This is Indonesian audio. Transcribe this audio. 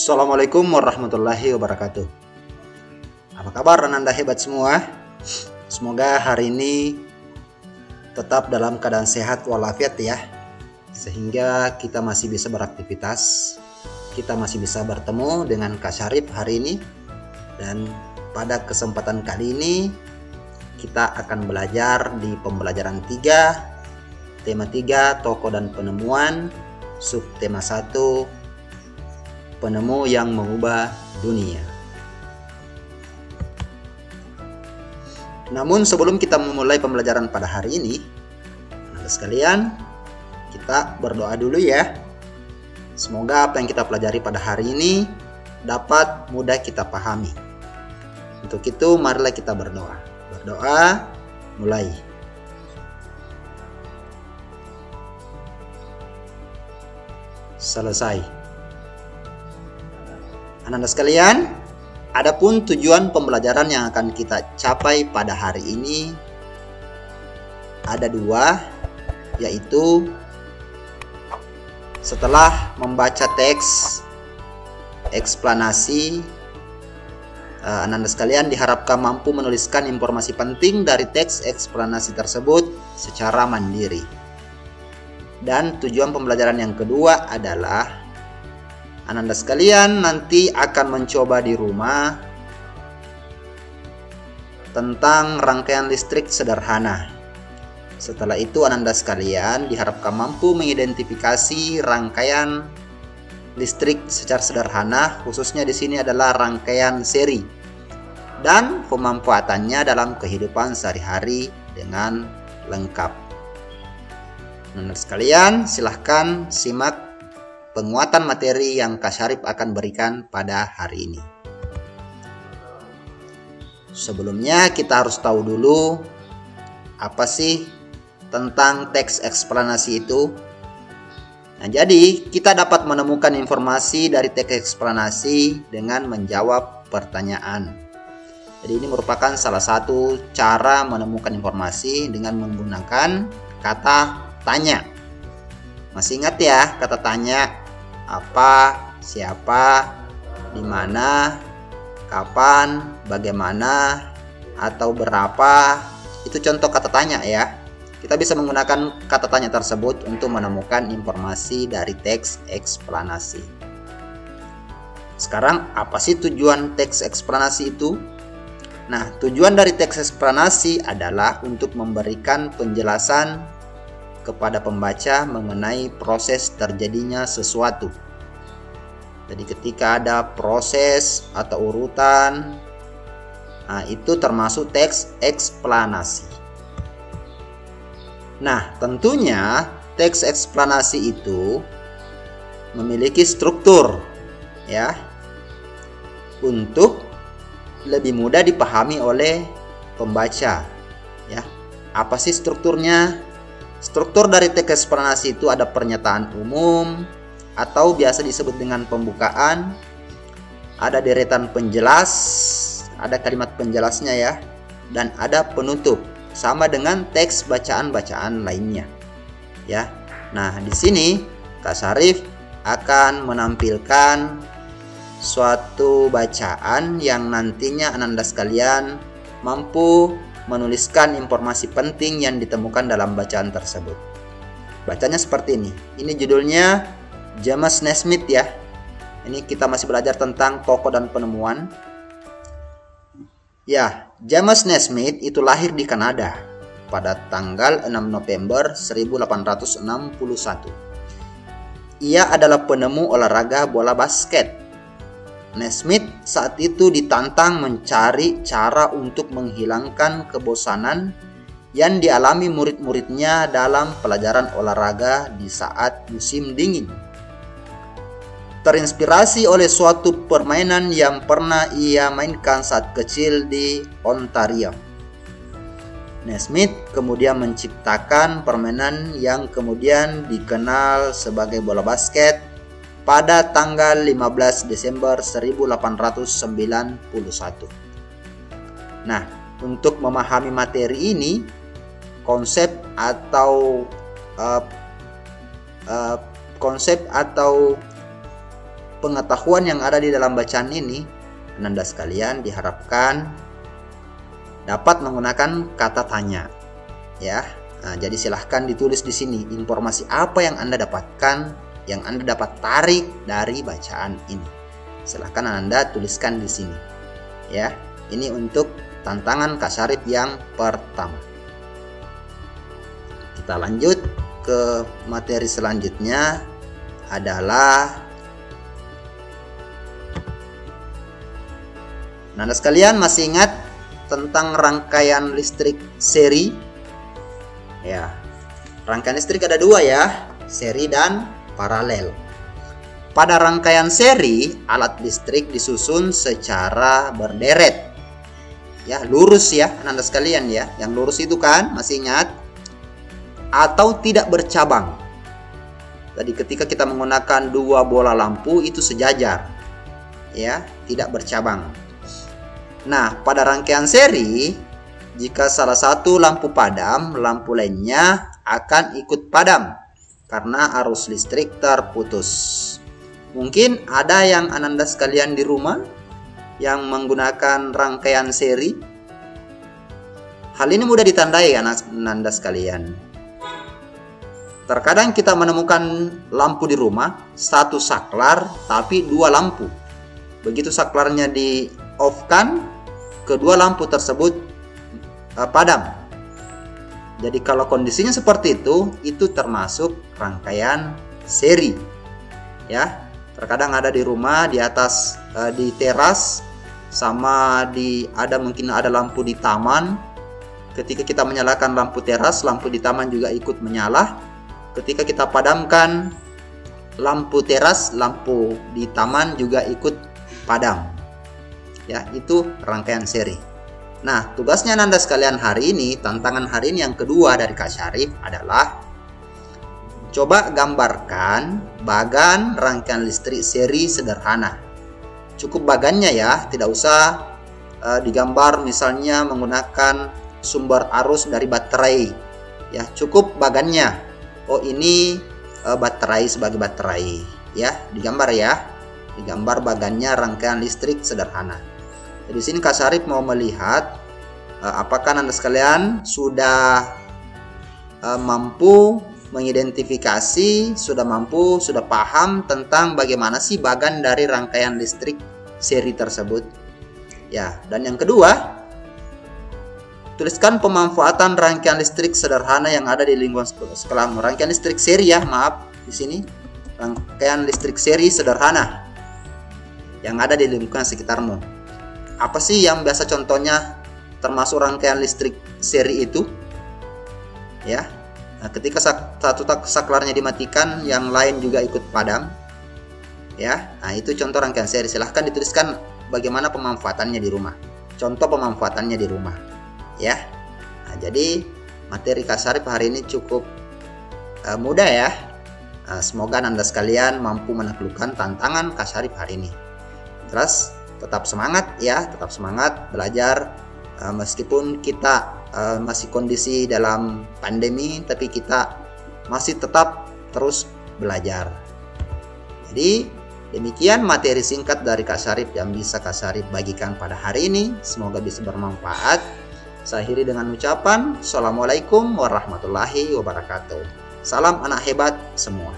Assalamualaikum warahmatullahi wabarakatuh. Apa kabar Ananda hebat semua? Semoga hari ini tetap dalam keadaan sehat walafiat ya, sehingga kita masih bisa beraktivitas, kita masih bisa bertemu dengan Kak Syarif hari ini. Dan pada kesempatan kali ini kita akan belajar di pembelajaran 3, tema 3, tokoh dan penemuan, subtema 1, penemu yang mengubah dunia. Namun sebelum kita memulai pembelajaran pada hari ini, teman-teman sekalian, kita berdoa dulu ya. Semoga apa yang kita pelajari pada hari ini dapat mudah kita pahami. Untuk itu marilah kita berdoa. Berdoa, mulai. Selesai. Ananda sekalian, adapun tujuan pembelajaran yang akan kita capai pada hari ini ada dua, yaitu setelah membaca teks eksplanasi, Ananda sekalian diharapkan mampu menuliskan informasi penting dari teks eksplanasi tersebut secara mandiri. Dan tujuan pembelajaran yang kedua adalah Ananda sekalian nanti akan mencoba di rumah tentang rangkaian listrik sederhana. Setelah itu Ananda sekalian diharapkan mampu mengidentifikasi rangkaian listrik secara sederhana, khususnya di sini adalah rangkaian seri, dan pemanfaatannya dalam kehidupan sehari-hari dengan lengkap. Ananda sekalian silahkan simak penguatan materi yang Kak Syarif akan berikan pada hari ini. Sebelumnya kita harus tahu dulu apa sih tentang teks eksplanasi itu. Nah, jadi kita dapat menemukan informasi dari teks eksplanasi dengan menjawab pertanyaan. Jadi ini merupakan salah satu cara menemukan informasi dengan menggunakan kata tanya. Masih ingat ya kata tanya? Apa, siapa, di mana, kapan, bagaimana, atau berapa. Itu contoh kata tanya ya. Kita bisa menggunakan kata tanya tersebut untuk menemukan informasi dari teks eksplanasi. Sekarang apa sih tujuan teks eksplanasi itu? Nah, tujuan dari teks eksplanasi adalah untuk memberikan penjelasan kepada pembaca mengenai proses terjadinya sesuatu. Jadi ketika ada proses atau urutan, nah itu termasuk teks eksplanasi. Nah, tentunya teks eksplanasi itu memiliki struktur ya, untuk lebih mudah dipahami oleh pembaca ya. Apa sih strukturnya? Struktur dari teks eksplanasi itu ada pernyataan umum atau biasa disebut dengan pembukaan, ada deretan penjelas, ada kalimat penjelasnya ya, dan ada penutup, sama dengan teks bacaan-bacaan lainnya ya. Nah, di sini Kak Syarif akan menampilkan suatu bacaan yang nantinya Ananda sekalian mampu menuliskan informasi penting yang ditemukan dalam bacaan tersebut. Bacanya seperti ini. Ini judulnya James Naismith ya. Ini kita masih belajar tentang tokoh dan penemuan. Ya, James Naismith itu lahir di Kanada pada tanggal 6 November 1861. Ia adalah penemu olahraga bola basket. Naismith saat itu ditantang mencari cara untuk menghilangkan kebosanan yang dialami murid-muridnya dalam pelajaran olahraga di saat musim dingin. Terinspirasi oleh suatu permainan yang pernah ia mainkan saat kecil di Ontario, Naismith kemudian menciptakan permainan yang kemudian dikenal sebagai bola basket pada tanggal 15 Desember 1891. Nah, untuk memahami materi ini, konsep atau pengetahuan yang ada di dalam bacaan ini, Ananda sekalian diharapkan dapat menggunakan kata tanya. Ya. Nah, jadi silahkan ditulis di sini informasi apa yang Anda dapatkan, yang Anda dapat tarik dari bacaan ini. Silahkan Anda tuliskan di sini. Ya, ini untuk tantangan Kak Syarif yang pertama. Kita lanjut ke materi selanjutnya adalah Anda sekalian masih ingat tentang rangkaian listrik seri? Ya, rangkaian listrik ada dua ya, seri dan paralel. Pada rangkaian seri, alat listrik disusun secara berderet. Ya, lurus ya, Anda sekalian ya. Yang lurus itu kan, masih ingat? Atau tidak bercabang. Tadi ketika kita menggunakan dua bola lampu itu sejajar. Ya, tidak bercabang. Nah, pada rangkaian seri, jika salah satu lampu padam, lampu lainnya akan ikut padam karena arus listrik terputus. Mungkin ada yang Ananda sekalian di rumah yang menggunakan rangkaian seri. Hal ini mudah ditandai Ananda sekalian. Terkadang kita menemukan lampu di rumah, satu saklar tapi dua lampu. Begitu saklarnya di off-kan, kedua lampu tersebut padam. Jadi kalau kondisinya seperti itu termasuk rangkaian seri. Ya, terkadang ada di rumah, di atas, di teras, sama mungkin ada lampu di taman. Ketika kita menyalakan lampu teras, lampu di taman juga ikut menyala. Ketika kita padamkan lampu teras, lampu di taman juga ikut padam. Ya, itu rangkaian seri. Nah, tugasnya Anda sekalian hari ini, tantangan hari ini yang kedua dari Kak Syarif adalah coba gambarkan bagan rangkaian listrik seri sederhana. Cukup bagannya ya, tidak usah digambar misalnya menggunakan sumber arus dari baterai. Ya, cukup bagannya. Oh, ini baterai sebagai baterai. Ya, digambar ya. Digambar bagannya rangkaian listrik sederhana. Di sini Kak Syarif mau melihat apakah Anda sekalian sudah mampu mengidentifikasi, sudah paham tentang bagaimana sih bagan dari rangkaian listrik seri tersebut. Ya, dan yang kedua, tuliskan pemanfaatan rangkaian listrik sederhana yang ada di lingkungan sekolahmu. Rangkaian listrik seri ya, maaf di sini rangkaian listrik seri sederhana yang ada di lingkungan sekitarmu. Apa sih yang biasa contohnya termasuk rangkaian listrik seri itu? Ya, nah, ketika satu saklarnya dimatikan, yang lain juga ikut padam. Ya, nah itu contoh rangkaian seri. Silahkan dituliskan bagaimana pemanfaatannya di rumah. Contoh pemanfaatannya di rumah. Ya, nah, jadi materi Kak Syarif hari ini cukup mudah ya. Semoga Anda sekalian mampu menaklukkan tantangan Kak Syarif hari ini. Terus tetap semangat ya, tetap semangat belajar meskipun kita masih kondisi dalam pandemi, tapi kita masih tetap terus belajar. Jadi demikian materi singkat dari Kak Syarif yang bisa Kak Syarif bagikan pada hari ini. Semoga bisa bermanfaat. Saya akhiri dengan ucapan Assalamualaikum warahmatullahi wabarakatuh. Salam anak hebat semua.